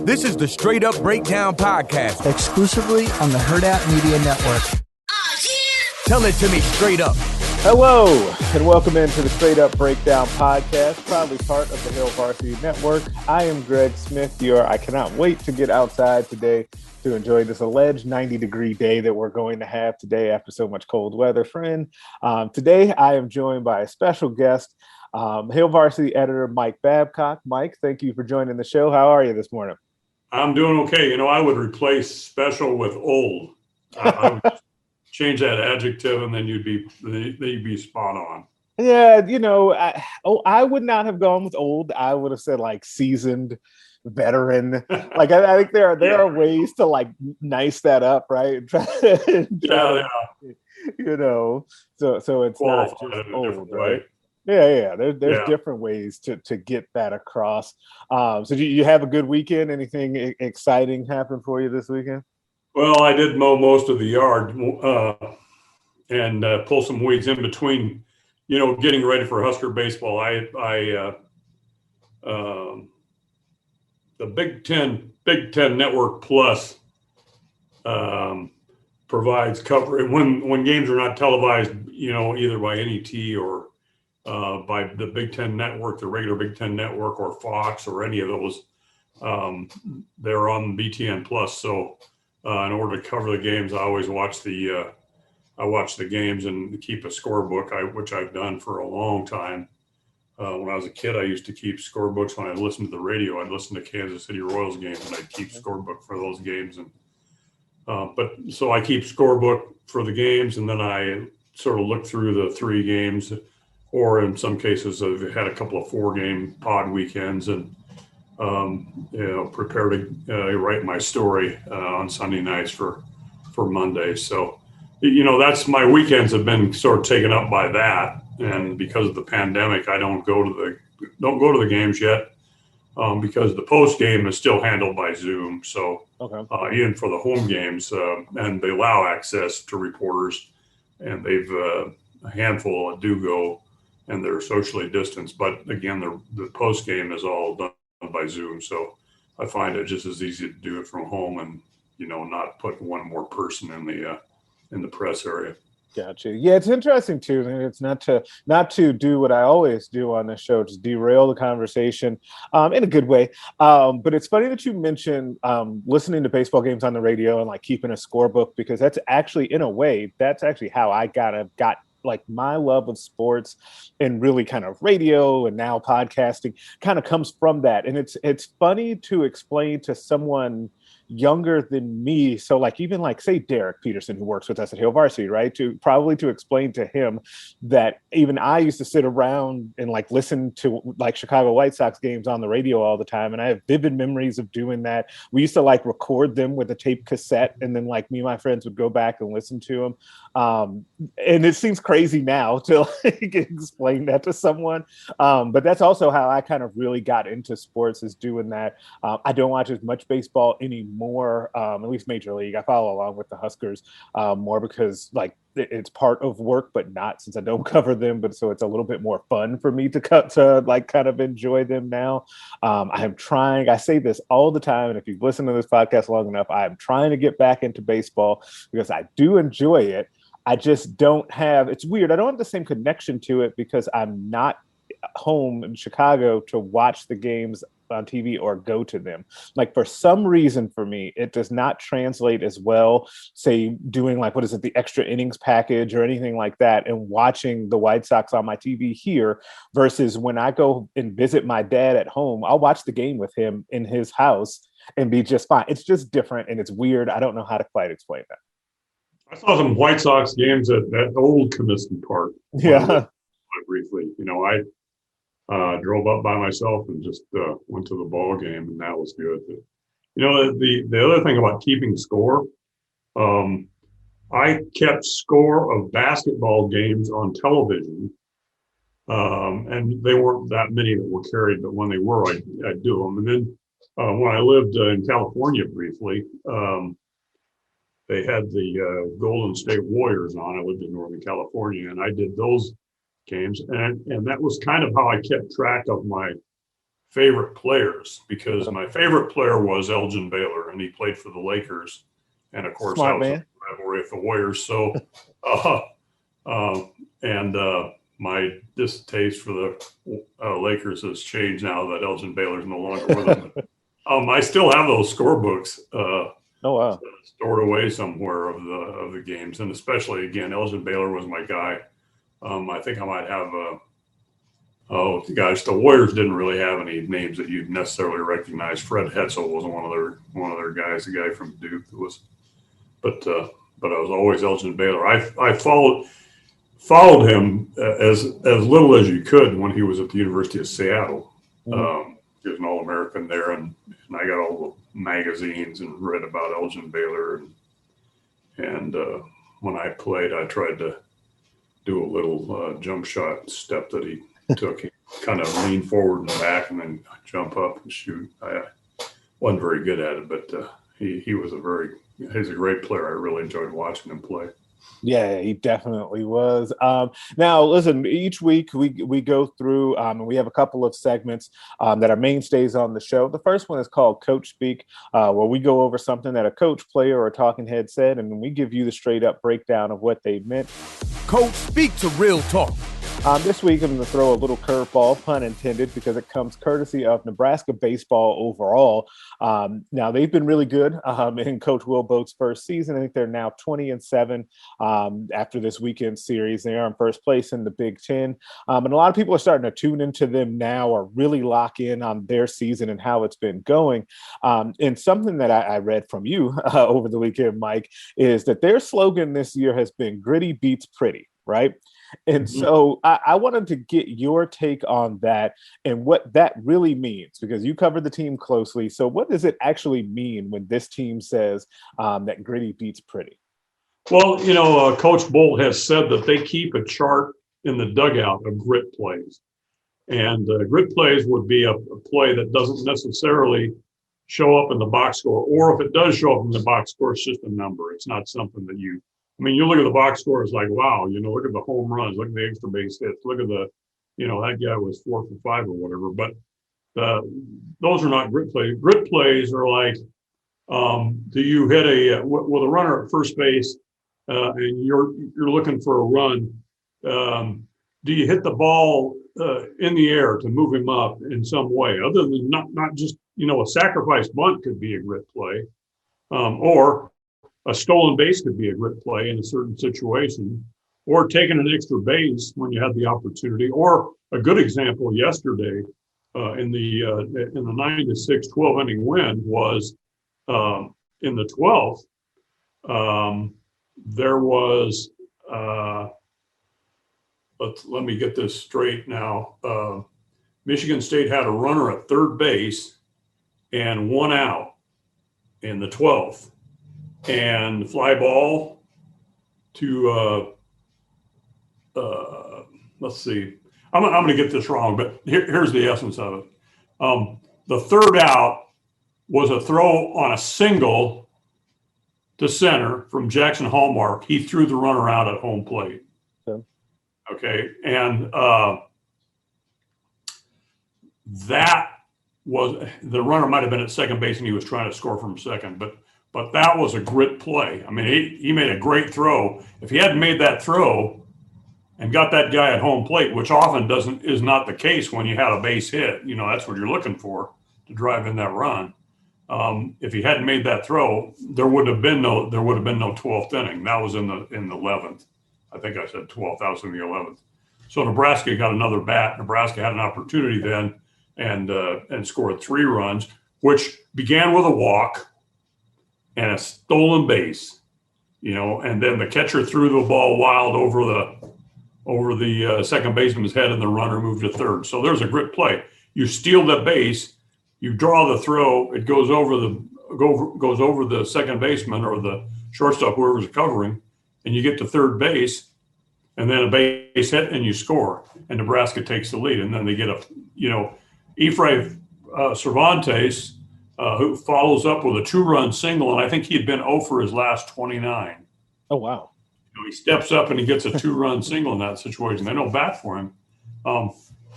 This is the Straight Up Breakdown Podcast. Exclusively on the Herd Out Media Network. Tell it to me straight up. Hello, and welcome into the Straight Up Breakdown Podcast, proudly part of the Hail Varsity Network. I am Greg Smith. I cannot wait to get outside today to enjoy this alleged 90-degree day that we're going to have today after so much cold weather, friend. Today, I am joined by a special guest, Hail Varsity editor Mike Babcock. Mike, thank you for joining the show. How are you this morning? I'm doing okay. You know, I would replace special with old. I would change that adjective, and then you'd be spot on. Yeah, you know, I would not have gone with old. I would have said like seasoned, veteran. Like I think there are ways to like nice that up, right? Yeah. You know, so it's not just old, right? Yeah. There's different ways to get that across. So you have a good weekend? Anything exciting happen for you this weekend? Well, I did mow most of the yard and pull some weeds in between, you know, getting ready for Husker baseball. The Big Ten Network Plus provides coverage when games are not televised, you know, either by NET or by the Big Ten Network, the regular Big Ten Network, or Fox, or any of those. They're on BTN Plus. So in order to cover the games, I always watch the games and keep a scorebook, which I've done for a long time. When I was a kid, I used to keep scorebooks. When I listened to the radio, I'd listen to Kansas City Royals games, and I'd keep scorebook for those games. And so I keep scorebook for the games, and then I sort of look through the three games, or in some cases, I've had a couple of 4-game pod weekends, and prepare to write my story on Sunday nights for Monday. So, you know, that's my weekends have been sort of taken up by that. And because of the pandemic, I don't go to the games yet because the post game is still handled by Zoom. So even for the home games, and they allow access to reporters, and they've a handful do go, and they're socially distanced. But again, the post game is all done by Zoom. So I find it just as easy to do it from home, and, you know, not put one more person in the press area. Gotcha. Yeah, it's interesting too. And it's not to do what I always do on this show, just derail the conversation in a good way. But it's funny that you mentioned listening to baseball games on the radio and like keeping a scorebook, because that's actually, in a way, that's actually how I got like my love of sports and really kind of radio and now podcasting kind of comes from that. And it's funny to explain to someone younger than me. So like, even like say Derek Peterson, who works with us at Hail Varsity, right? To explain to him that even I used to sit around and like listen to like Chicago White Sox games on the radio all the time. And I have vivid memories of doing that. We used to like record them with a tape cassette, and then like me and my friends would go back and listen to them. And it seems crazy now to like explain that to someone. But that's also how I kind of really got into sports, is doing that. I don't watch as much baseball anymore, at least Major League. I follow along with the Huskers more because like it's part of work, but not, since I don't cover them. But so it's a little bit more fun for me to kind of enjoy them now. I am trying. I say this all the time, and if you've listened to this podcast long enough, I am trying to get back into baseball because I do enjoy it. I just don't have. It's weird. I don't have the same connection to it because I'm not home in Chicago to watch the games on TV or go to them. Like for some reason for me, it does not translate as well, say doing like, the extra innings package or anything like that, and watching the White Sox on my TV here versus when I go and visit my dad at home, I'll watch the game with him in his house and be just fine. It's just different, and it's weird. I don't know how to quite explain that. I saw some White Sox games at old Comiskey Park. Yeah. Briefly, you know, I drove up by myself and just went to the ball game, and that was good. But, you know, the other thing about keeping score, I kept score of basketball games on television, and they weren't that many that were carried, but when they were, I'd do them. And then when I lived in California briefly, they had the Golden State Warriors on. I lived in Northern California, and I did those games. And that was kind of how I kept track of my favorite players, because my favorite player was Elgin Baylor, and he played for the Lakers. And of course, Smart I was man. a rivalry with the Warriors. So, my distaste for the Lakers has changed now that Elgin Baylor is no longer with them. But, I still have those scorebooks Oh, wow. stored away somewhere of the games, and especially again, Elgin Baylor was my guy. I think I might have the Warriors didn't really have any names that you'd necessarily recognize. Fred Hetzel was one of their guys, the guy from Duke that was, but I was always Elgin Baylor. I followed him as little as you could when he was at the University of Seattle. Mm-hmm. He was an All-American there, and I got all the magazines and read about Elgin Baylor. And when I played, I tried to do a little jump shot step that he took. He kind of leaned forward and back and then jump up and shoot. I wasn't very good at it, but he's a great player. I really enjoyed watching him play. Yeah, he definitely was. Now, listen, each week we go through and we have a couple of segments that are mainstays on the show. The first one is called Coach Speak, where we go over something that a coach, player, or talking head said, and we give you the straight up breakdown of what they meant. Coach Speak to Real Talk. This week, I'm going to throw a little curveball, pun intended, because it comes courtesy of Nebraska baseball overall. Now, they've been really good in Coach Will Boat's first season. I think they're now 20-7 after this weekend series. They are in first place in the Big Ten. And a lot of people are starting to tune into them now or really lock in on their season and how it's been going. And something that I read from you over the weekend, Mike, is that their slogan this year has been gritty beats pretty, right? And so I wanted to get your take on that and what that really means, because you covered the team closely. So what does it actually mean when this team says that gritty beats pretty? Well, Coach Bolt has said that they keep a chart in the dugout of grit plays. And grit plays would be a play that doesn't necessarily show up in the box score, or if it does show up in the box score, it's just a number. It's not something that you look at the box score, it's like, wow, look at the home runs, look at the extra base hits, look at the, that guy was 4 for 5 or whatever. But those are not grit plays. Grit plays are like, do you hit with a runner at first base and you're looking for a run? Do you hit the ball in the air to move him up in some way, other than not just, a sacrifice bunt could be a grit play, or a stolen base could be a grit play in a certain situation, or taking an extra base when you had the opportunity. Or a good example yesterday in the 9-6 12-inning win was in the 12th. There was let me get this straight now. Michigan State had a runner at third base and 1 out in the 12th. And fly ball to let's see. I'm going to get this wrong, but here's the essence of it. The third out was a throw on a single to center from Jackson Hallmark. He threw the runner out at home plate. Okay, and that was, the runner might have been at second base and he was trying to score from second, but that was a grit play. He made a great throw. If he hadn't made that throw and got that guy at home plate, which often is not the case when you had a base hit, that's what you're looking for to drive in that run. If he hadn't made that throw, there would have been no 12th inning. That was in the 11th. I think I said 12th. That was in the 11th. So Nebraska got another bat. Nebraska had an opportunity then and scored 3 runs, which began with a walk and a stolen base, and then the catcher threw the ball wild over the second baseman's head, and the runner moved to third. So there's a grit play. You steal the base, you draw the throw, it goes over the second baseman or the shortstop, whoever's covering, and you get to third base, and then a base hit, and you score, and Nebraska takes the lead, and then they get Efrain Cervantes, who follows up with a 2-run single, and I think he had been 0 for his last 29. Oh, wow. He steps up and he gets a 2-run single in that situation. They don't bat for him.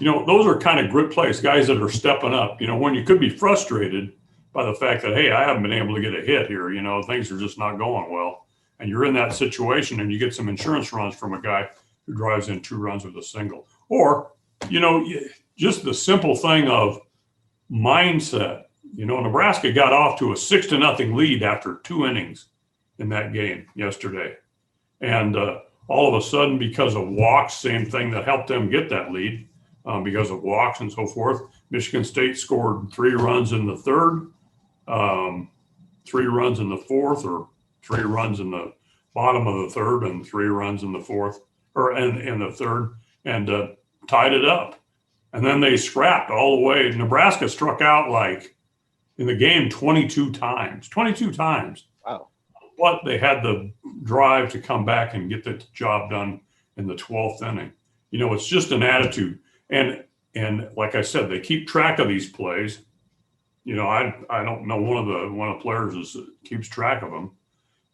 those are kind of grit plays, guys that are stepping up, when you could be frustrated by the fact that, hey, I haven't been able to get a hit here, things are just not going well. And you're in that situation and you get some insurance runs from a guy who drives in 2 runs with a single. Or, just the simple thing of mindset. Nebraska got off to a 6-0 lead after 2 innings in that game yesterday. And all of a sudden, because of walks, same thing that helped them get that lead, because of walks and so forth, Michigan State scored 3 runs in the third, 3 runs in the fourth, or 3 runs in the bottom of the third, and 3 runs in the fourth, or in the third, and tied it up. And then they scrapped all the way. Nebraska struck out like in the game 22 times. 22 times. Wow. But they had the drive to come back and get the job done in the 12th inning. It's just an attitude. And like I said, they keep track of these plays. I don't know, one of the players keeps track of them.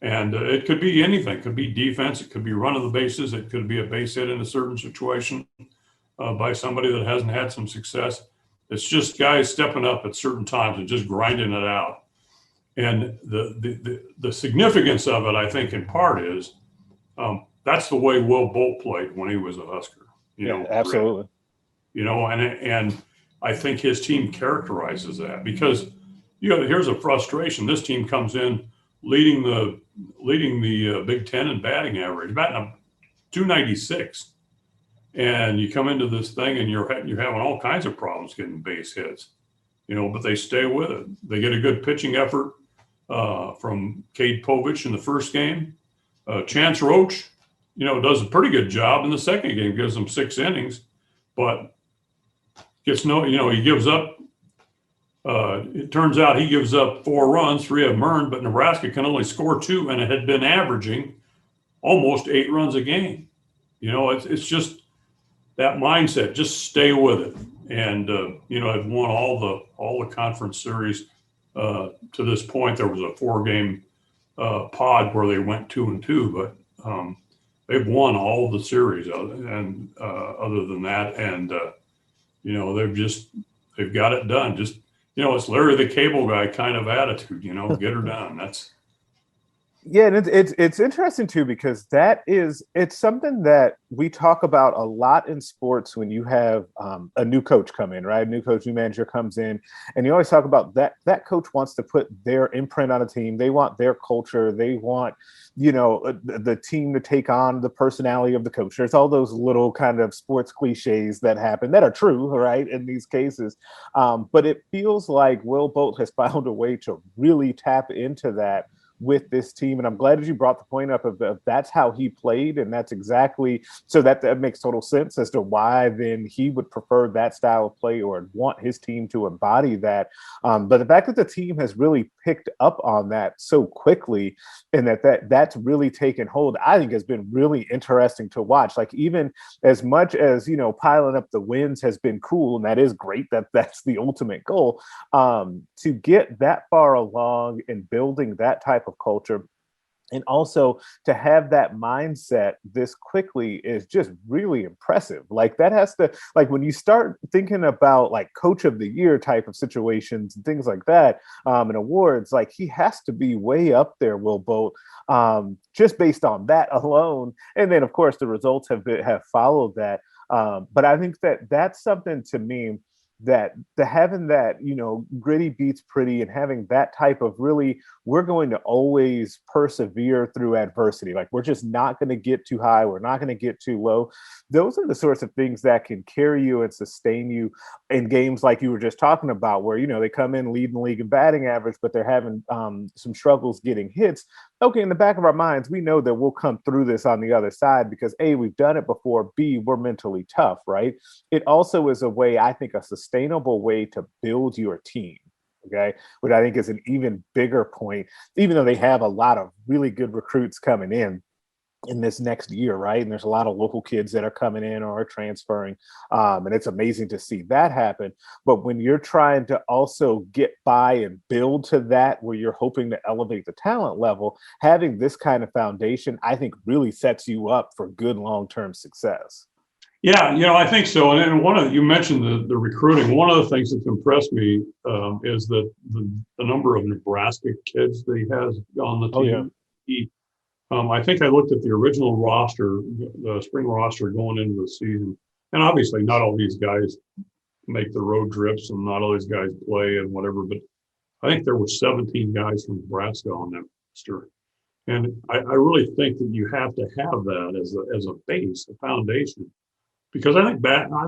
And it could be anything. It could be defense. It could be run of the bases. It could be a base hit in a certain situation by somebody that hasn't had some success. It's just guys stepping up at certain times and just grinding it out. And the significance of it, I think, in part is that's the way Will Bolt played when he was a Husker. Absolutely. And I think his team characterizes that because here's a frustration. This team comes in leading the Big Ten in batting average, batting .296, and you come into this thing and you're having all kinds of problems getting base hits, but they stay with it. They get a good pitching effort from Cade Povich in the first game. Chance Roach, does a pretty good job in the second game, gives them 6 innings, but gets he gives up. It turns out he gives up 4 runs, 3 of them earned, but Nebraska can only score 2, and it had been averaging almost 8 runs a game. It's just that mindset. Just stay with it. And I've won all the conference series to this point. There was a 4-game pod where they went 2-2, but they've won all the series, and other than that, and they've got it done. Just it's Larry the Cable Guy kind of attitude. Get her done. That's. Yeah, and it's interesting too because it's something that we talk about a lot in sports when you have a new coach come in, right? New coach, new manager comes in, and you always talk about that coach wants to put their imprint on a team. They want their culture. They want the team to take on the personality of the coach. There's all those little kind of sports cliches that happen that are true, right, in these cases. But it feels like Will Bolt has found a way to really tap into that with this team. And I'm glad that you brought the point up of that's how he played. And that's exactly, so that makes total sense as to why then he would prefer that style of play or want his team to embody that. But the fact that the team has really picked up on that so quickly and that's really taken hold, I think has been really interesting to watch. Like even as much as, piling up the wins has been cool, and that is great, that's the ultimate goal, to get that far along in building that type of culture and also to have that mindset this quickly is just really impressive. Like that has to, like when you start thinking about like coach of the year type of situations and things like that, and awards, like he has to be way up there, Will Bolt, just based on that alone. And then of course the results have followed that. But I think that's something to me that having that, gritty beats pretty and having that type of really, we're going to always persevere through adversity. Like we're just not going to get too high. We're not going to get too low. Those are the sorts of things that can carry you and sustain you in games like you were just talking about, where, they come in leading the league in batting average, but they're having some struggles getting hits. Okay, in the back of our minds, we know that we'll come through this on the other side because A, we've done it before, B, we're mentally tough, right? It also is a way, I think, a sustainable way to build your team, okay? Which I think is an even bigger point, even though they have a lot of really good recruits coming in this next year, right? And there's a lot of local kids that are coming in or are transferring. And it's amazing to see that happen. But when you're trying to also get by and build to that, where you're hoping to elevate the talent level, having this kind of foundation, I think really sets you up for good long-term success. Yeah, I think so. And then you mentioned the recruiting. One of the things that's impressed me is that the number of Nebraska kids that he has on the team. I think I looked at the original roster, the spring roster going into the season, and obviously not all these guys make the road trips and not all these guys play and whatever, but I think there were 17 guys from Nebraska on that roster. And I really think that you have to have that as a base, a foundation, because I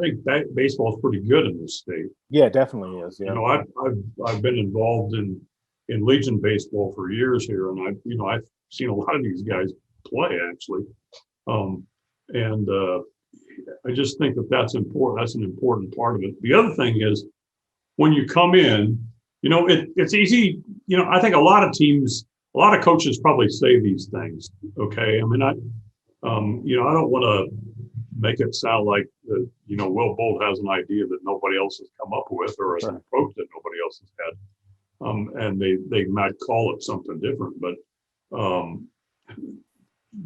think baseball is pretty good in this state. Yeah, it definitely is. Yeah. I've been involved in Legion baseball for years here, and I've seen a lot of these guys play actually, and I just think that's important. That's an important part of it. The other thing is when you come in, it's easy. I think a lot of coaches probably say these things. Okay, I mean, I don't want to make it sound like Will Bolt has an idea that nobody else has come up with or an approach that nobody else has had, and they might call it something different. But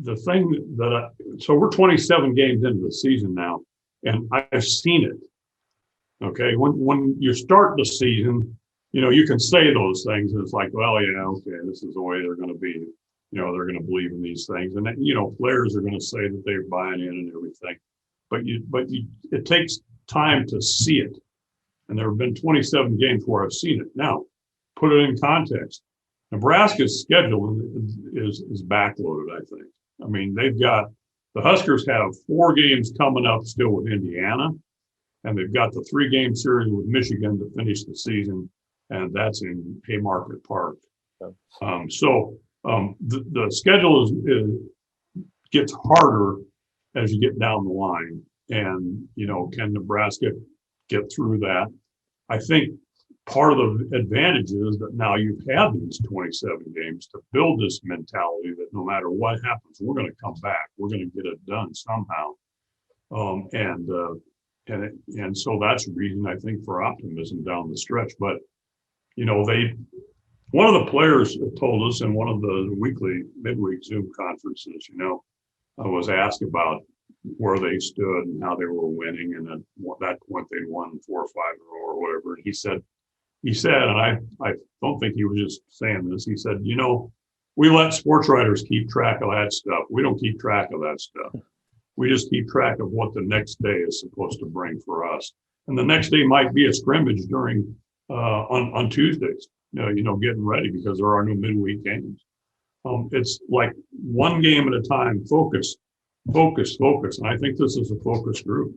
the thing so we're 27 games into the season now, and I've seen it. Okay, when you start the season, you can say those things, and it's like, well, yeah, okay, this is the way they're going to be. They're going to believe in these things, and then, players are going to say that they're buying in and everything. But it takes time to see it, and there have been 27 games where I've seen it. Now, put it in context. Nebraska's schedule is backloaded, I think. I mean, the Huskers have 4 games coming up still with Indiana, and they've got the 3-game series with Michigan to finish the season, and that's in Haymarket Park. So the schedule gets harder as you get down the line, and can Nebraska get through that? I think part of the advantage is that now you've had these 27 games to build this mentality that no matter what happens, we're going to come back. We're going to get it done somehow. And so that's a reason I think for optimism down the stretch. But one of the players told us in one of the midweek Zoom conferences, I was asked about where they stood and how they were winning, and at that point they won 4 or 5 in a row or whatever. And he said, and I don't think he was just saying this. He said, we let sports writers keep track of that stuff. We don't keep track of that stuff. We just keep track of what the next day is supposed to bring for us. And the next day might be a scrimmage during on Tuesdays, getting ready because there are no midweek games. It's like one game at a time, focus. And I think this is a focus group.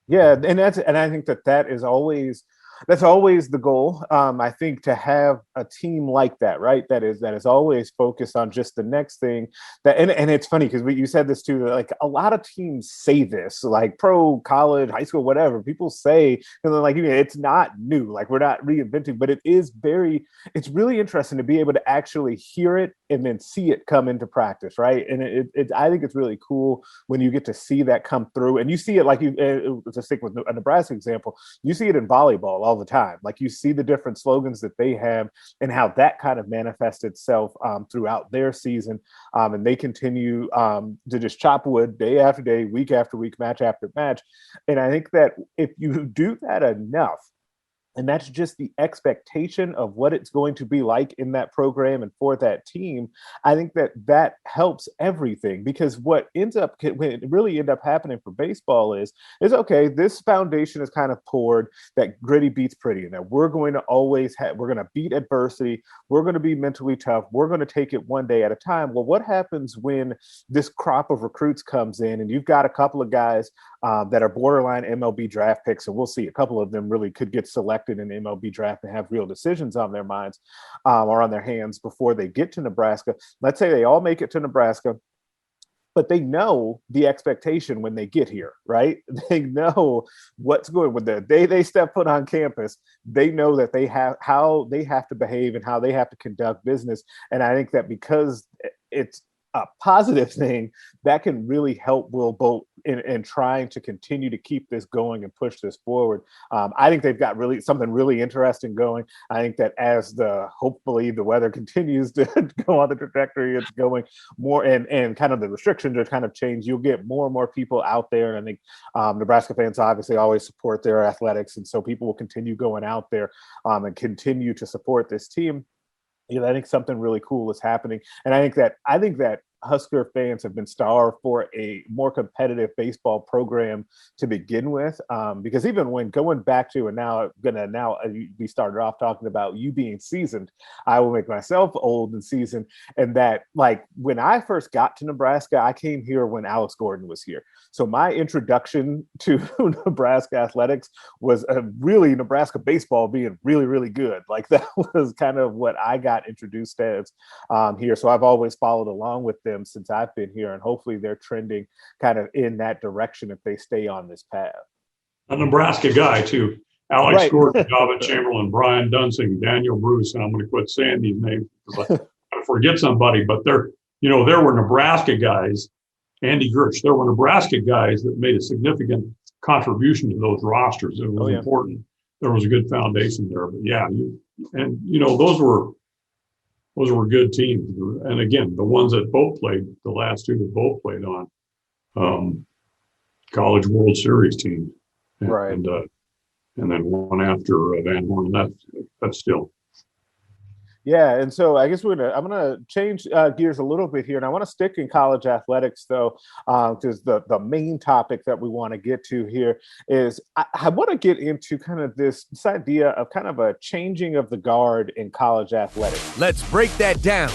Yeah, and I think that is always the goal. I think to have a team like that, right? That is always focused on just the next thing. And it's funny because you said this too. Like a lot of teams say this, like pro, college, high school, whatever. People say, like it's not new. Like we're not reinventing, but it's really interesting to be able to actually hear it and then see it come into practice, right? And I think it's really cool when you get to see that come through, and you see it like to stick with a Nebraska example. You see it in volleyball all the time. Like you see the different slogans that they have and how that kind of manifests itself throughout their season. And they continue to just chop wood day after day, week after week, match after match. And I think that if you do that enough, and that's just the expectation of what it's going to be like in that program and for that team, I think that helps everything, because what really end up happening for baseball is okay, this foundation is kind of poured, that gritty beats pretty, and that we're going to always we're going to beat adversity. We're going to be mentally tough. We're going to take it one day at a time. Well, what happens when this crop of recruits comes in and you've got a couple of guys that are borderline MLB draft picks, and we'll see a couple of them really could get selected in the MLB draft and have real decisions on their minds or on their hands before they get to Nebraska. Let's say they all make it to Nebraska, but they know the expectation when they get here, right? They know what's going with the day they step foot on campus. They know that they have how they have to behave and how they have to conduct business. And I think that because it's a positive thing, that can really help Will Bolt in trying to continue to keep this going and push this forward. I think they've got something really interesting going. I think that as hopefully the weather continues to go on the trajectory it's going, more and kind of the restrictions are kind of changed, you'll get more and more people out there. And I think Nebraska fans obviously always support their athletics, and so people will continue going out there and continue to support this team. I think something really cool is happening, and I think that Husker fans have been starved for a more competitive baseball program to begin with, because even when going back to, and we started off talking about you being seasoned, I will make myself old and seasoned, and that, like, when I first got to Nebraska, I came here when Alex Gordon was here. So my introduction to Nebraska athletics was really Nebraska baseball being really, really good. Like, that was kind of what I got introduced as here. So I've always followed along with them since I've been here, and hopefully they're trending kind of in that direction if they stay on this path. A Nebraska guy too. Alex Right. Gordon, Java Chamberlain, Brian Dunsing, Daniel Bruce, and I'm going to quit saying these names because I forget somebody, but there were Nebraska guys, Andy Gersh, there were Nebraska guys that made a significant contribution to those rosters. It was important. There was a good foundation there, but those were good teams. And again, the ones that both played, the last two that both played on College World Series teams. Right. And then one after Van Horn left, that's still. Yeah, and so I guess I'm gonna change gears a little bit here, and I want to stick in college athletics though, because the main topic that we want to get to here is I want to get into kind of this idea of kind of a changing of the guard in college athletics. Let's break that down.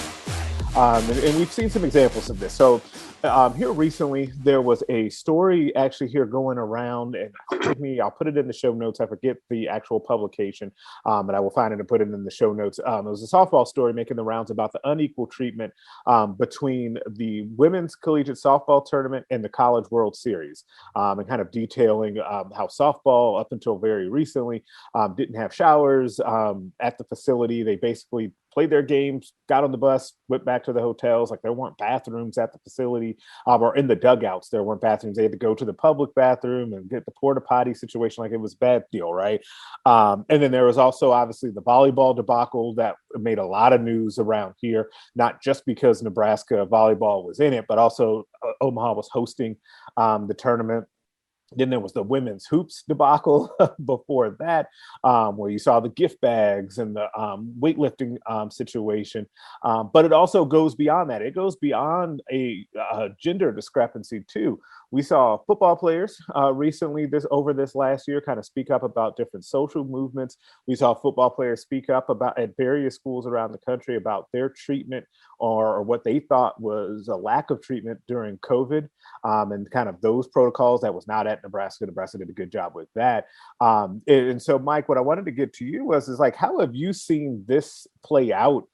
And we've seen some examples of this. So here recently, there was a story actually here going around, and I'll put it in the show notes. I forget the actual publication, but I will find it and put it in the show notes. It was a softball story making the rounds about the unequal treatment between the women's collegiate softball tournament and the College World Series, and kind of detailing how softball, up until very recently, didn't have showers at the facility. They basically played their games, got on the bus, went back to the hotels. Like, there weren't bathrooms at the facility or in the dugouts. There weren't bathrooms. They had to go to the public bathroom and get the porta potty situation. Like, it was a bad deal, right? And then there was also obviously the volleyball debacle that made a lot of news around here, not just because Nebraska volleyball was in it, but also Omaha was hosting the tournament. Then there was the women's hoops debacle before that, where you saw the gift bags and the weightlifting situation. But it also goes beyond that. It goes beyond a gender discrepancy too. We saw football players recently over this last year kind of speak up about different social movements. We saw football players speak up about at various schools around the country about their treatment or what they thought was a lack of treatment during COVID, and kind of those protocols that was not at Nebraska. Nebraska did a good job with that. And so, Mike, what I wanted to get to you is like, how have you seen this play out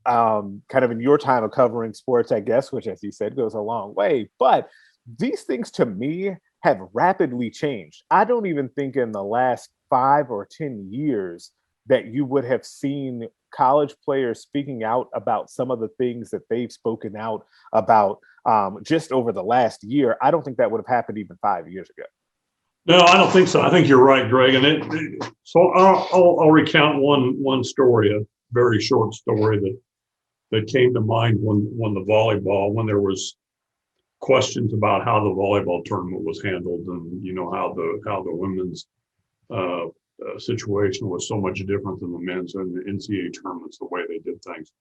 kind of in your time of covering sports, I guess, which, as you said, goes a long way. But these things to me have rapidly changed. I don't even think in the last 5 or 10 years that you would have seen college players speaking out about some of the things that they've spoken out about just over the last year. I don't think that would have happened even 5 years ago. No, I don't think so. I think you're right, Greg. And so I'll recount one story, a very short story that came to mind when there was questions about how the volleyball tournament was handled, and how the women's situation was so much different than the men's and the NCAA tournaments, the way they did things.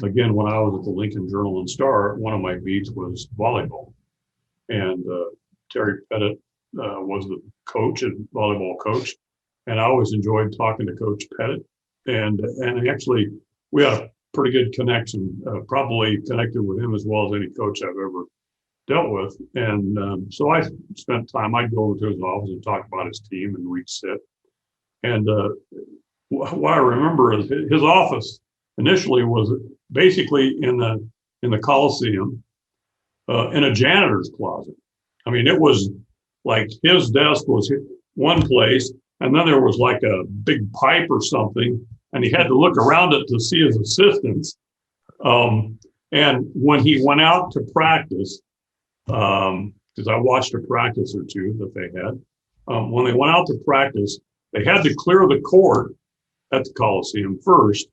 Again, when I was at the Lincoln Journal and Star, one of my beats was volleyball, and Terry Pettit was the volleyball coach, and I always enjoyed talking to Coach Pettit, and actually we had a pretty good connection, probably connected with him as well as any coach I've ever dealt with. And so I spent time, I'd go over to his office and talk about his team, and we'd sit. And what I remember is his office initially was basically in the Coliseum, in a janitor's closet. I mean, it was like his desk was one place, and then there was like a big pipe or something, and he had to look around it to see his assistants. And when he went out to practice, because I watched a practice or two that they had. When they went out to practice, they had to clear the court at the Coliseum first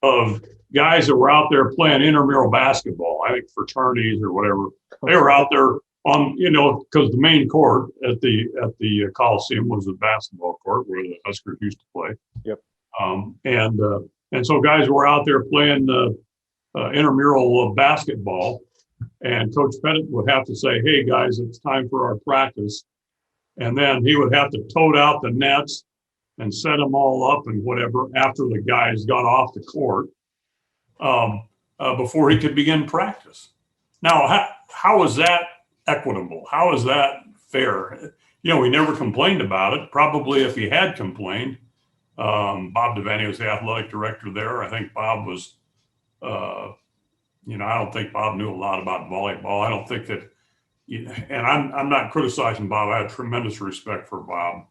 of guys that were out there playing intramural basketball. I think fraternities or whatever. They were out there on, because the main court at the Coliseum was the basketball court where the Huskers used to play. Yep. And so guys were out there playing intramural basketball, and Coach Pettit would have to say, "Hey guys, it's time for our practice," and then he would have to tote out the nets and set them all up and whatever after the guys got off the court before he could begin practice. Now, how is that equitable? How is that fair? We never complained about it. Probably if he had complained, Bob Devaney was the athletic director there. I think Bob was, I don't think Bob knew a lot about volleyball. I don't think that, and I'm not criticizing Bob. I had tremendous respect for Bob.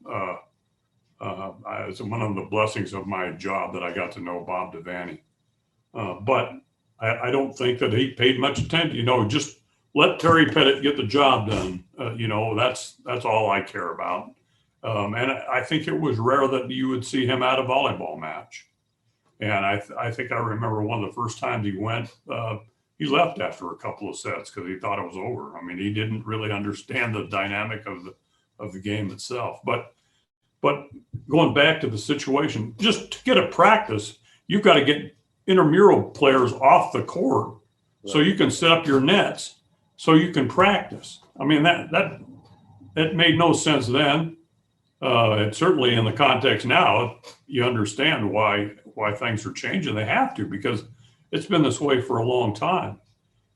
It's one of the blessings of my job that I got to know Bob Devaney. But I don't think that he paid much attention. Just let Terry Pettit get the job done. That's all I care about. And I think it was rare that you would see him at a volleyball match. And I think I remember one of the first times he went, he left after a couple of sets because he thought it was over. I mean, he didn't really understand the dynamic of the game itself. But going back to the situation, just to get a practice, you've got to get intramural players off the court so you can set up your nets so you can practice. I mean, that made no sense then. It's certainly in the context now, you understand why things are changing. They have to, because it's been this way for a long time.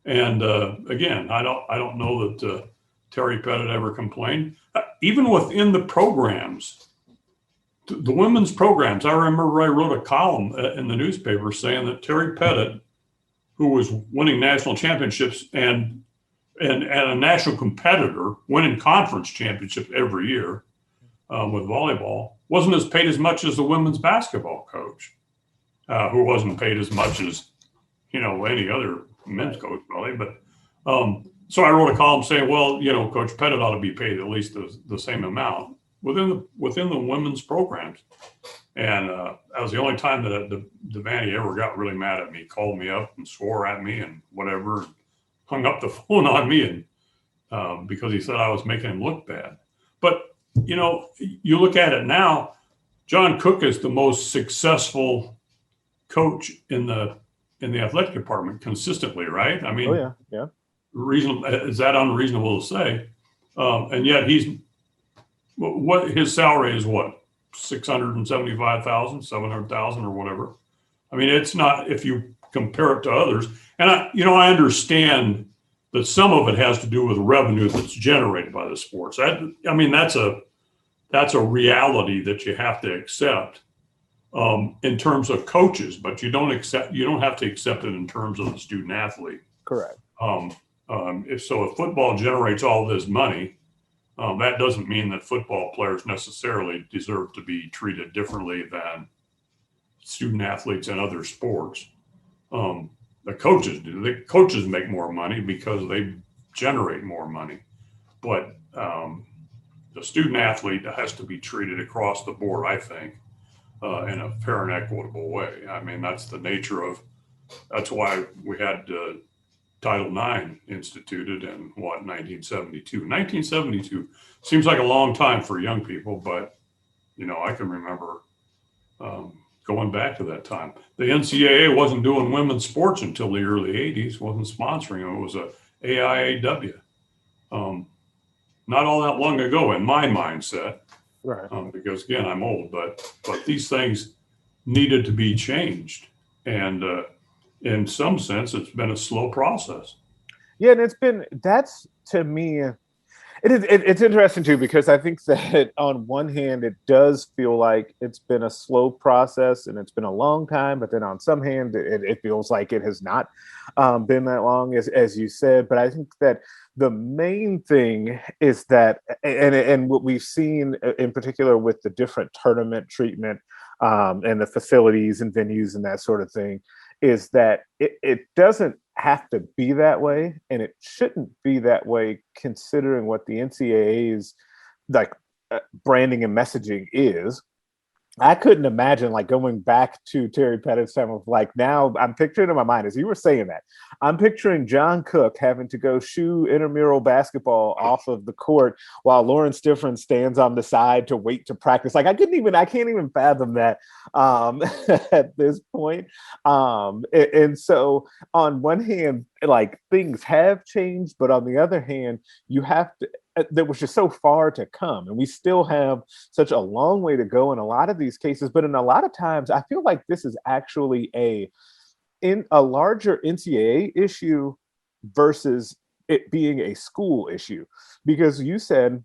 And again, I don't know that Terry Pettit ever complained. Even within the programs, the women's programs, I remember I wrote a column in the newspaper saying that Terry Pettit, who was winning national championships and a national competitor, winning conference championships every year with volleyball, wasn't as paid as much as the women's basketball coach, who wasn't paid as much as any other men's coach probably. But so I wrote a column saying, well, Coach Pettit ought to be paid at least the same amount within the women's programs. And that was the only time that Devaney ever got really mad at me. He called me up and swore at me and whatever, and hung up the phone on me, and because he said I was making him look bad. But you look at it now, John Cook is the most successful coach in the athletic department consistently, right? I mean, yeah. Is that unreasonable to say? And yet his salary is what, 675,000, 700,000 or whatever. I mean, it's not, if you compare it to others. And I understand that some of it has to do with revenue that's generated by the sports. That's a reality that you have to accept in terms of coaches, but you don't have to accept it in terms of the student athlete. Correct. If football generates all this money, that doesn't mean that football players necessarily deserve to be treated differently than student athletes in other sports. The coaches do. The coaches make more money because they generate more money. But the student athlete has to be treated across the board, I think, in a fair and equitable way. I mean, that's why we had Title IX instituted in 1972. 1972 seems like a long time for young people, but I can remember going back to that time. The NCAA wasn't doing women's sports until the early 80s, wasn't sponsoring them. It was a AIAW. Not all that long ago in my mindset, right? Because again, I'm old, but these things needed to be changed, and in some sense, it's been a slow process. Yeah, and that's to me, it's interesting too, because I think that on one hand, it does feel like it's been a slow process and it's been a long time, but then on some hand, it feels like it has not been that long, as you said. But I think that the main thing is that, and what we've seen in particular with the different tournament treatment and the facilities and venues and that sort of thing, is that it doesn't have to be that way, and it shouldn't be that way considering what the NCAA's like branding and messaging is. I couldn't imagine like going back to Terry Pettit's time of like, now I'm picturing in my mind as you were saying that, I'm picturing John Cook having to go shoo intramural basketball off of the court while Lauren Stiffrin stands on the side to wait to practice. Like I can't even fathom that at this point. And so on one hand, like things have changed, but on the other hand, you have to, there was just so far to come, and we still have such a long way to go in a lot of these cases. But in a lot of times, I feel like this is actually in a larger NCAA issue versus it being a school issue, because you said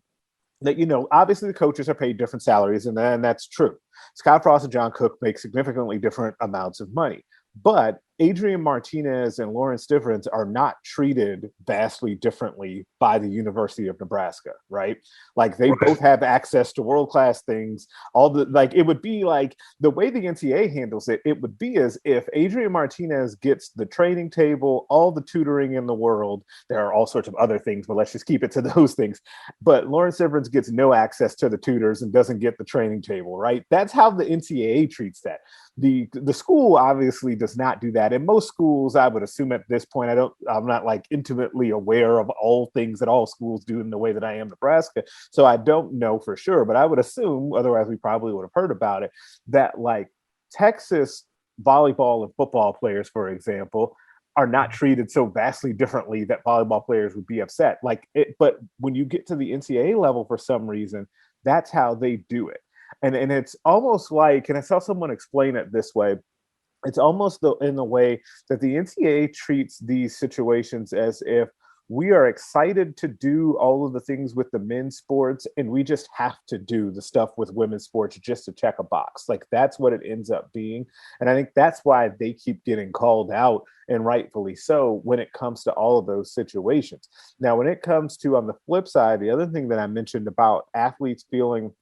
that, you know, obviously the coaches are paid different salaries, and that's true. Scott Frost and John Cook make significantly different amounts of money. But Adrian Martinez and Lauren Stivrins are not treated vastly differently by the University of Nebraska, right? Like they both have access to world-class things. All the like, it would be like the way the NCAA handles it, it would be as if Adrian Martinez gets the training table, all the tutoring in the world. There are all sorts of other things, but let's just keep it to those things. But Lauren Stivrins gets no access to the tutors and doesn't get the training table, right? That's how the NCAA treats that. The school obviously does not do that. In most schools, I would assume at this point, I'm not like intimately aware of all things that all schools do in the way that I am Nebraska. So I don't know for sure, but I would assume, otherwise we probably would have heard about it, that like Texas volleyball and football players, for example, are not treated so vastly differently that volleyball players would be upset. But when you get to the NCAA level, for some reason, that's how they do it. And it's almost like, and I saw someone explain it this way, it's almost in the way that the NCAA treats these situations as if we are excited to do all of the things with the men's sports, and we just have to do the stuff with women's sports just to check a box. Like that's what it ends up being. And I think that's why they keep getting called out, and rightfully so, when it comes to all of those situations. Now, when it comes to, on the flip side, the other thing that I mentioned about athletes feeling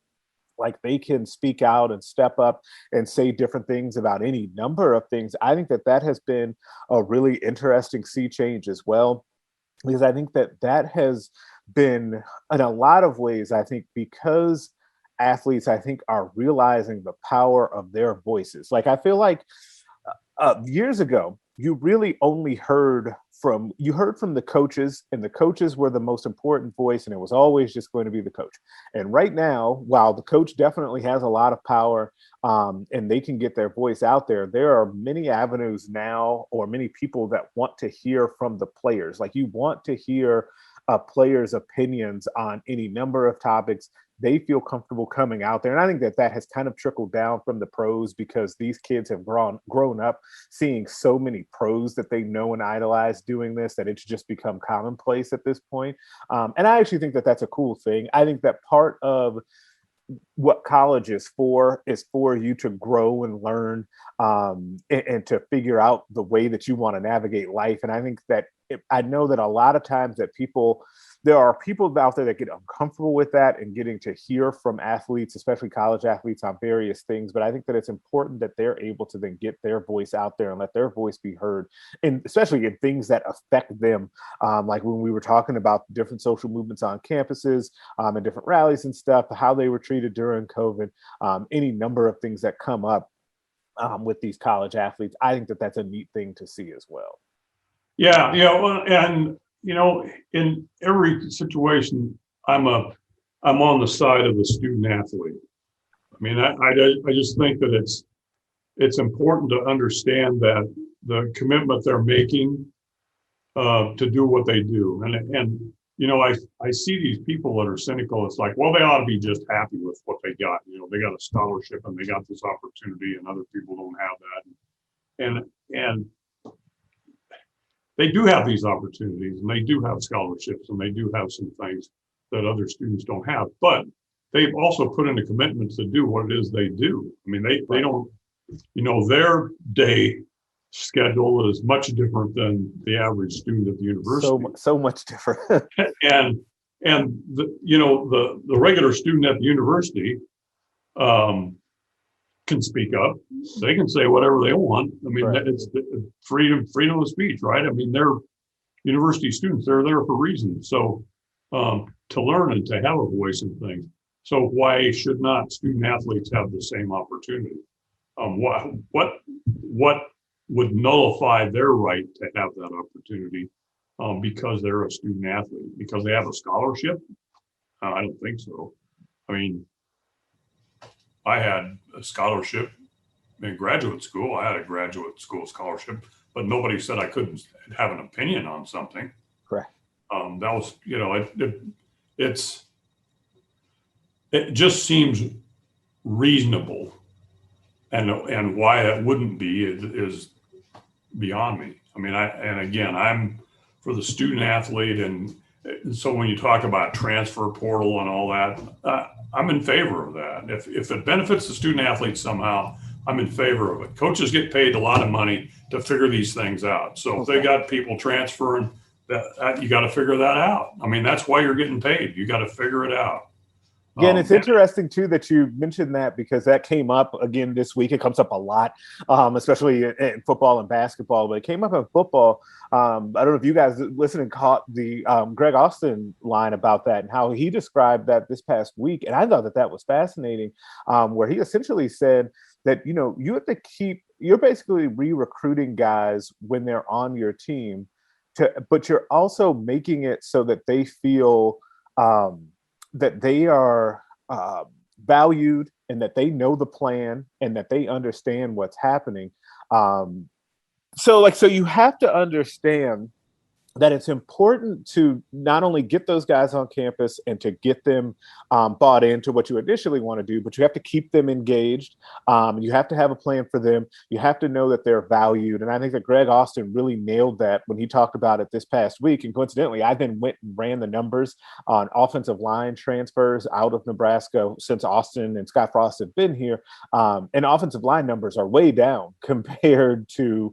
like they can speak out and step up and say different things about any number of things, I think that has been a really interesting sea change as well, because I think that has been, in a lot of ways, I think because athletes, I think, are realizing the power of their voices. Like I feel like years ago, you really only heard from the coaches, and the coaches were the most important voice, and it was always just going to be the coach. And right now, while the coach definitely has a lot of power, and they can get their voice out there, there are many avenues now, or many people that want to hear from the players. Like you want to hear players' opinions on any number of topics. They feel comfortable coming out there. And I think that has kind of trickled down from the pros, because these kids have grown up seeing so many pros that they know and idolize doing this, that it's just become commonplace at this point. And I actually think that that's a cool thing. I think that part of what college is for you to grow and learn, and to figure out the way that you want to navigate life. And I think that I know that a lot of times that there are people out there that get uncomfortable with that and getting to hear from athletes, especially college athletes, on various things. But I think that it's important that they're able to then get their voice out there and let their voice be heard, and especially in things that affect them. Like when we were talking about different social movements on campuses, and different rallies and stuff, how they were treated during COVID, any number of things that come up with these college athletes. I think that that's a neat thing to see as well. Yeah. Well, and in every situation, I'm on the side of the student athlete. I mean, I just think that it's important to understand that the commitment they're making to do what they do, and I see these people that are cynical. It's like, well, they ought to be just happy with what they got. They got a scholarship and they got this opportunity, and other people don't have that. And they do have these opportunities, and they do have scholarships, and they do have some things that other students don't have. But they've also put in a commitment to do what it is they do. I mean, they don't, their day schedule is much different than the average student at the university. So much different. and the regular student at the university, can speak up. They can say whatever they want. I mean, Right. it's freedom of speech, right? I mean, they're university students. They're there for a reason. So to learn and to have a voice in things. So why should not student athletes have the same opportunity? What would nullify their right to have that opportunity because they're a student athlete? Because they have a scholarship? I don't think so. I mean, I had a scholarship in graduate school. I had a graduate school scholarship, but nobody said I couldn't have an opinion on something. Correct. That was, it just seems reasonable, and why that wouldn't be is beyond me. I mean, I'm for the student athlete, and so when you talk about transfer portal and all that, I'm in favor of that. If it benefits the student athlete somehow, I'm in favor of it. Coaches get paid a lot of money to figure these things out. So if they got people transferring, that you got to figure that out. I mean, that's why you're getting paid. You got to figure it out. Again, it's interesting too that you mentioned that, because that came up again this week. It comes up a lot, especially in football and basketball, but it came up in football. I don't know if you guys listening caught the Greg Austin line about that and how he described that this past week. And I thought that was fascinating, where he essentially said that, you have to you're basically re-recruiting guys when they're on your team, but you're also making it so that they feel that they are valued and that they know the plan and that they understand what's happening. So you have to understand that it's important to not only get those guys on campus and to get them bought into what you initially want to do, but you have to keep them engaged. You have to have a plan for them. You have to know that they're valued. And I think that Greg Austin really nailed that when he talked about it this past week. And coincidentally, I then went and ran the numbers on offensive line transfers out of Nebraska since Austin and Scott Frost have been here. And offensive line numbers are way down compared to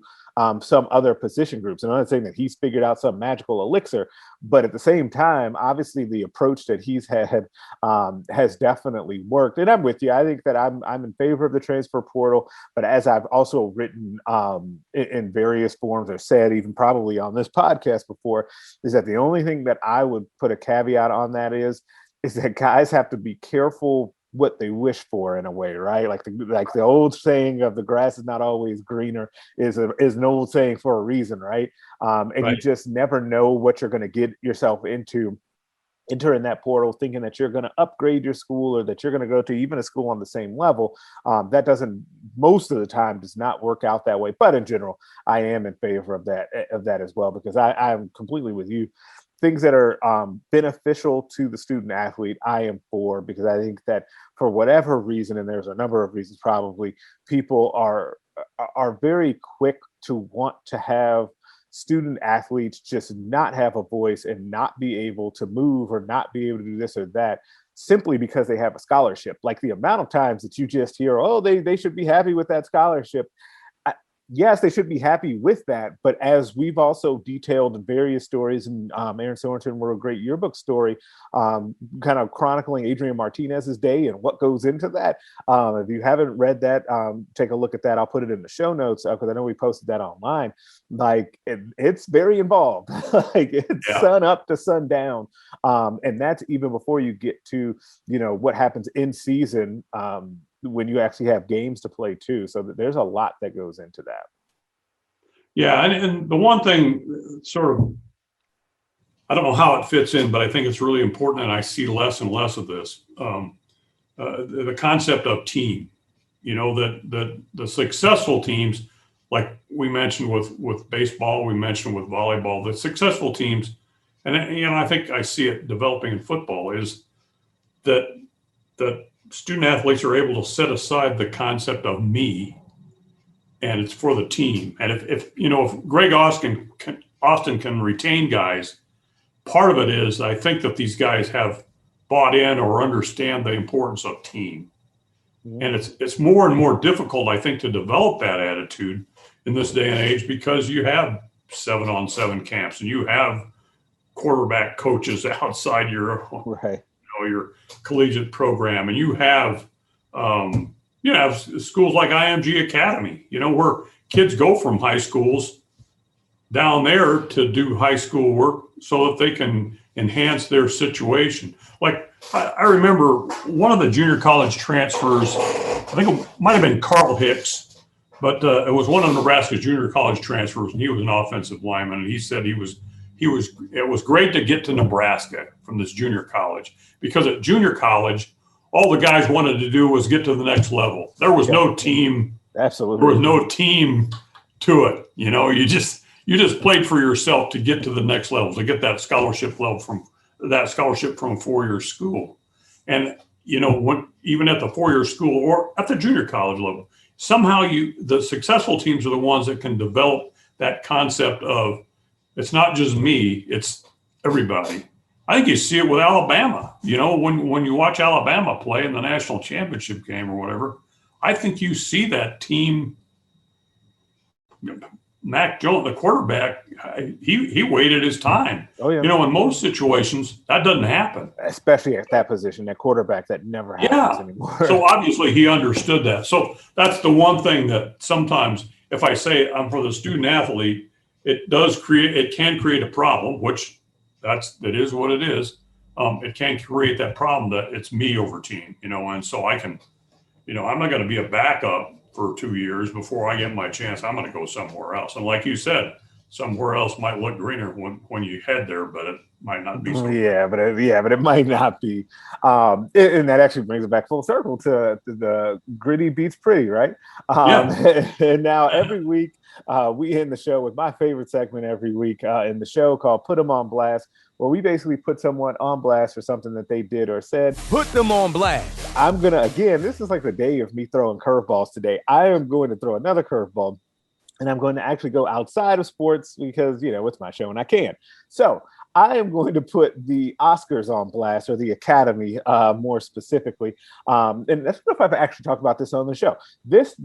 some other position groups. And I'm not saying that he's figured out some magical elixir, but at the same time, obviously the approach that he's had has definitely worked. And I'm with you. I think that I'm in favor of the transfer portal, but as I've also written in various forms or said, even probably on this podcast before, is that the only thing that I would put a caveat on that is that guys have to be careful what they wish for, in a way, right? Like the old saying of the grass is not always greener is an old saying for a reason, right? And Right. You just never know what you're going to get yourself into entering that portal, thinking that you're going to upgrade your school or that you're going to go to even a school on the same level. That doesn't, most of the time, does not work out that way. But in general, I am in favor of that as well, because I'm completely with you. Things that are beneficial to the student athlete, I am for, because I think that for whatever reason, and there's a number of reasons probably, people are very quick to want to have student athletes just not have a voice and not be able to move or not be able to do this or that simply because they have a scholarship. Like the amount of times that you just hear, oh, they should be happy with that scholarship. Yes, they should be happy with that. But as we've also detailed in various stories, and Aaron Sorensen wrote a great yearbook story, kind of chronicling Adrian Martinez's day and what goes into that. If you haven't read that, take a look at that. I'll put it in the show notes because I know we posted that online. Like it's very involved. Like it's sun up to sundown, and that's even before you get to what happens in season. When you actually have games to play too. So there's a lot that goes into that. Yeah. And the one thing sort of, I don't know how it fits in, but I think it's really important. And I see less and less of this, the concept of team, that the successful teams, like we mentioned with baseball, we mentioned with volleyball, the successful teams, and I think I see it developing in football, is that student athletes are able to set aside the concept of me, and it's for the team. And if Greg Austin can retain guys, part of it is I think that these guys have bought in or understand the importance of team. Mm-hmm. And it's more and more difficult, I think, to develop that attitude in this day and age, because you have 7-on-7 camps and you have quarterback coaches outside your right. Your collegiate program, and you have you have schools like IMG Academy, where kids go from high schools down there to do high school work so that they can enhance their situation. Like I remember one of the junior college transfers, I think it might have been Carl Hicks, but it was one of Nebraska's junior college transfers, and he was an offensive lineman. And he said it was great to get to Nebraska from this junior college, because at junior college, all the guys wanted to do was get to the next level. There was no team. Absolutely. There was no team to it. You just played for yourself to get to the next level, to get that scholarship from a four-year school. And, even at the four-year school or at the junior college level, somehow the successful teams are the ones that can develop that concept of, it's not just me, it's everybody. I think you see it with Alabama. When you watch Alabama play in the national championship game or whatever, I think you see that team. Mac Jones, the quarterback, he waited his time. Oh, yeah. In most situations, that doesn't happen. Especially at that position, that quarterback, that never happens anymore. So obviously he understood that. So that's the one thing that sometimes, if I say I'm for the student athlete, it can create a problem, which it is what it is. It can create that problem that it's me over team, and so I can, I'm not going to be a backup for 2 years before I get my chance. I'm going to go somewhere else. And like you said, somewhere else might look greener when you head there, but it might not be. But it might not be. And that actually brings it back full circle to the gritty beats pretty, right? And now every week we end the show with my favorite segment every week in the show called Put 'Em on Blast, where we basically put someone on blast for something that they did or said. Put them on blast. I'm going to, again, this is like the day of me throwing curveballs today. I am going to throw another curveball, and I'm going to actually go outside of sports because, it's my show and I can. So I am going to put the Oscars on blast, or the Academy more specifically. And I don't know if I've actually talked about this on the show. This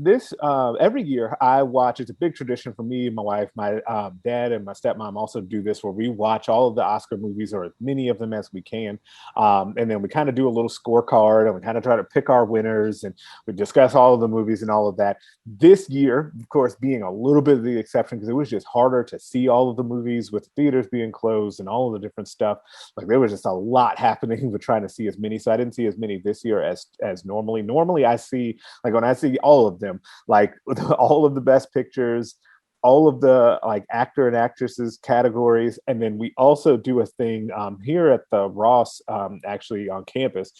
every year I watch, it's a big tradition for me and my wife, my dad and my stepmom also do this, where we watch all of the Oscar movies, or as many of them as we can. And then we kind of do a little scorecard, and we kind of try to pick our winners, and we discuss all of the movies and all of that. This year, of course, being a little bit of the exception, because it was just harder to see all of the movies with theaters being closed and all of the different stuff. Like, there was just a lot happening with trying to see as many. So I didn't see as many this year as normally. Normally I see, like, when I see all of them, like all of the best pictures, all of the like actor and actresses categories. And then we also do a thing here at the Ross, actually on campus.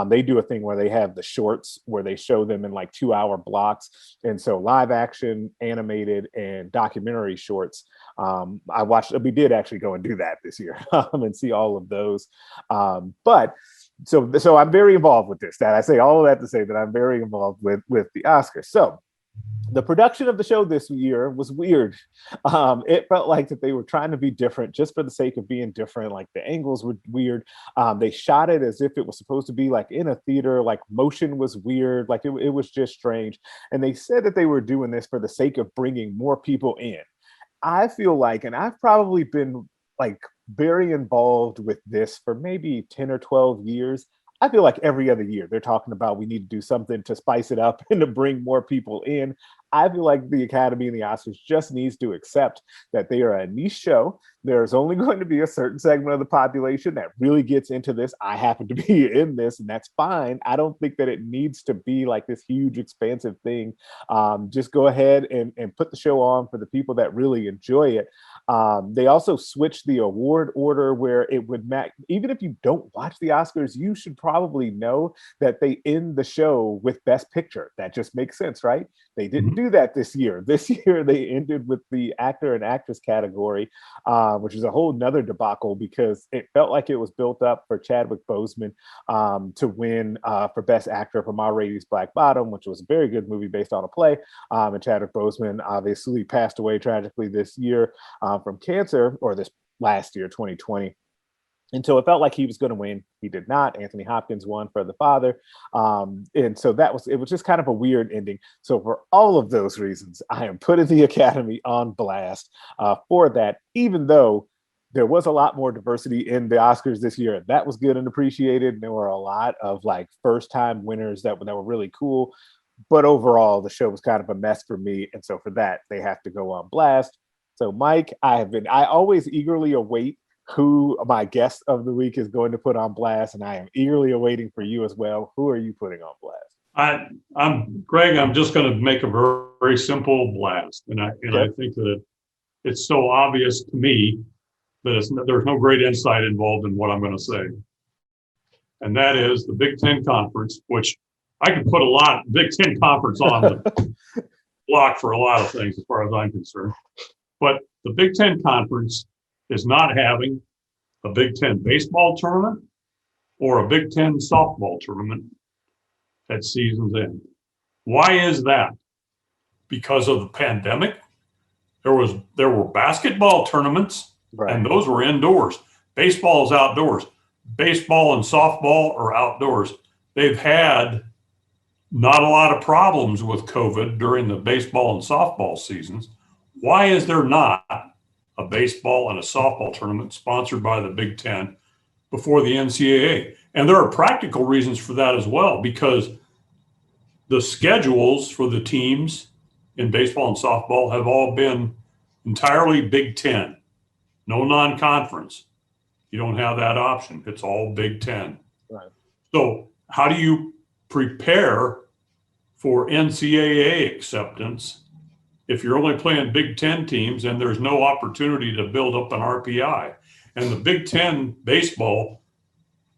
They do a thing where they have the shorts where they show them in like 2-hour blocks. And so live action, animated, and documentary shorts. We did actually go and do that this year and see all of those. So I'm very involved with this. That I say all of that to say that I'm very involved with the Oscars. So the production of the show this year was weird. It felt like that they were trying to be different just for the sake of being different. Like, the angles were weird. They shot it as if it was supposed to be like in a theater. Like, motion was weird. Like, it was just strange. And they said that they were doing this for the sake of bringing more people in. I feel like, and I've probably been like very involved with this for maybe 10 or 12 years. I feel like every other year they're talking about we need to do something to spice it up and to bring more people in. I feel like the Academy and the Oscars just needs to accept that they are a niche show. There's only going to be a certain segment of the population that really gets into this. I happen to be in this, and that's fine. I don't think that it needs to be like this huge, expansive thing. Just go ahead and put the show on for the people that really enjoy it. They also switched the award order where it would match. Even if you don't watch the Oscars, you should probably know that they end the show with Best Picture. That just makes sense, right? They didn't do that this year. This year, they ended with the actor and actress category, which is a whole nother debacle because it felt like it was built up for Chadwick Boseman to win for Best Actor for Ma Rainey's Black Bottom, which was a very good movie based on a play. And Chadwick Boseman obviously passed away tragically this year from cancer, or this last year, 2020. And so it felt like he was going to win. He did not. Anthony Hopkins won for The Father. And so it was just kind of a weird ending. So for all of those reasons, I am putting the Academy on blast for that, even though there was a lot more diversity in the Oscars this year. That was good and appreciated. And there were a lot of like first time winners that were really cool. But overall, the show was kind of a mess for me. And so for that, they have to go on blast. So Mike, I always eagerly await who my guest of the week is going to put on blast. And I am eagerly awaiting for you as well. Who are you putting on blast? I'm Greg. I'm just going to make a very, very simple blast. And I think that it's so obvious to me that there's no great insight involved in what I'm going to say. And that is the Big Ten Conference, which I could put a lot Big Ten Conference on the block for a lot of things as far as I'm concerned. But the Big Ten Conference is not having a Big Ten baseball tournament or a Big Ten softball tournament at season's end. Why is that? Because of the pandemic. There were basketball tournaments, right, and those were indoors. Baseball is outdoors. Baseball and softball are outdoors. They've had not a lot of problems with COVID during the baseball and softball seasons. Why is there not a baseball and a softball tournament sponsored by the Big Ten before the NCAA? And there are practical reasons for that as well, because the schedules for the teams in baseball and softball have all been entirely Big Ten, no non-conference. You don't have that option. It's all Big Ten. Right. So how do you prepare for NCAA acceptance if you're only playing Big Ten teams and there's no opportunity to build up an RPI? And the Big Ten baseball,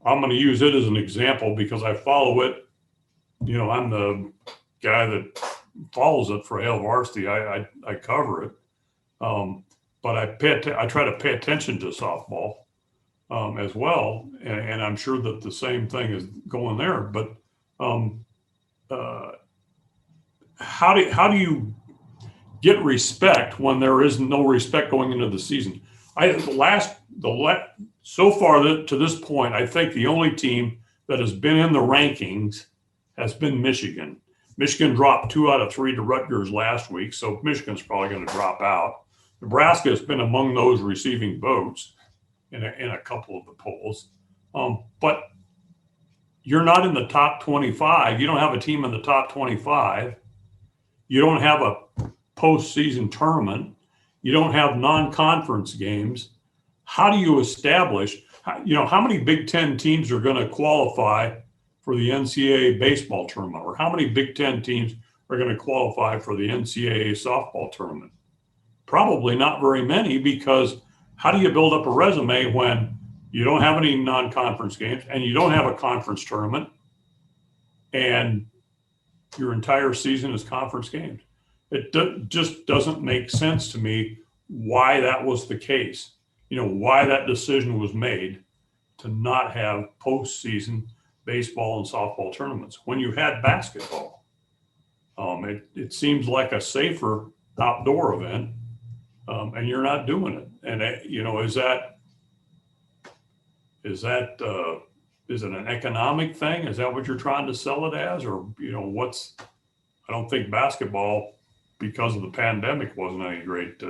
I'm going to use it as an example because I follow it. You know, I'm the guy that follows it for Hail Varsity. I cover it. But I try to pay attention to softball as well. And I'm sure that the same thing is going there. But how do you get respect when there is no respect going into the season? So far to this point, I think the only team that has been in the rankings has been Michigan. Michigan dropped 2 out of 3 to Rutgers last week, so Michigan's probably going to drop out. Nebraska has been among those receiving votes in a couple of the polls, but you're not in the top 25. You don't have a team in the top 25. You don't have a postseason tournament. You don't have non-conference games. How do you establish, how many Big Ten teams are going to qualify for the NCAA baseball tournament? Or how many Big Ten teams are going to qualify for the NCAA softball tournament? Probably not very many, because how do you build up a resume when you don't have any non-conference games and you don't have a conference tournament and your entire season is conference games? It just doesn't make sense to me why that was the case. Why that decision was made to not have postseason baseball and softball tournaments when you had basketball. It seems like a safer outdoor event, and you're not doing it. And is it an economic thing? Is that what you're trying to sell it as? Or I don't think basketball, because of the pandemic, wasn't any great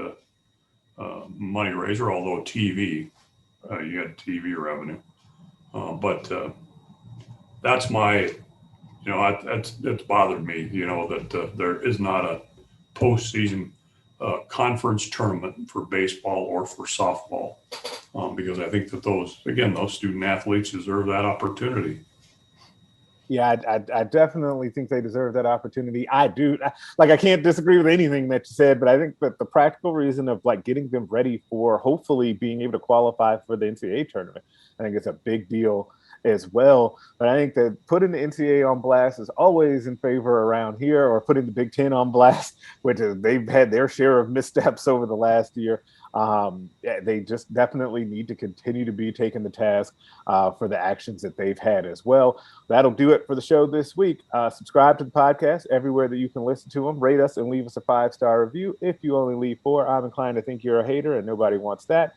money raiser, although TV, you had TV revenue. But that's my, that's bothered me, that there is not a postseason conference tournament for baseball or for softball, because I think that those student athletes deserve that opportunity. Yeah, I definitely think they deserve that opportunity. I do. I can't disagree with anything that you said, but I think that the practical reason of getting them ready for hopefully being able to qualify for the NCAA tournament, I think it's a big deal as well. But I think that putting the NCAA on blast is always in favor around here, or putting the Big Ten on blast, which is they've had their share of missteps over the last year. They just definitely need to continue to be taken to task for the actions that they've had as well. That'll do it for the show this week. Subscribe to the podcast everywhere that you can listen to them. Rate us and leave us a 5-star review. If you only leave 4, I'm inclined to think you're a hater, and nobody wants that.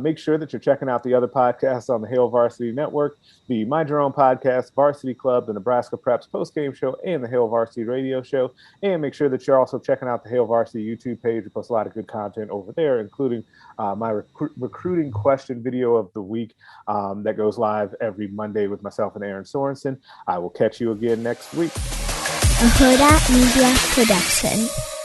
Make sure that you're checking out the other podcasts on the Hail Varsity Network, the Mind Your Own Podcast, Varsity Club, the Nebraska Preps postgame show, and the Hail Varsity Radio Show. And make sure that you're also checking out the Hail Varsity YouTube page. We post a lot of good content over there, including my recruiting question video of the week that goes live every Monday with myself and Aaron Sorensen. I will catch you again next week. a Hurrdat Media production.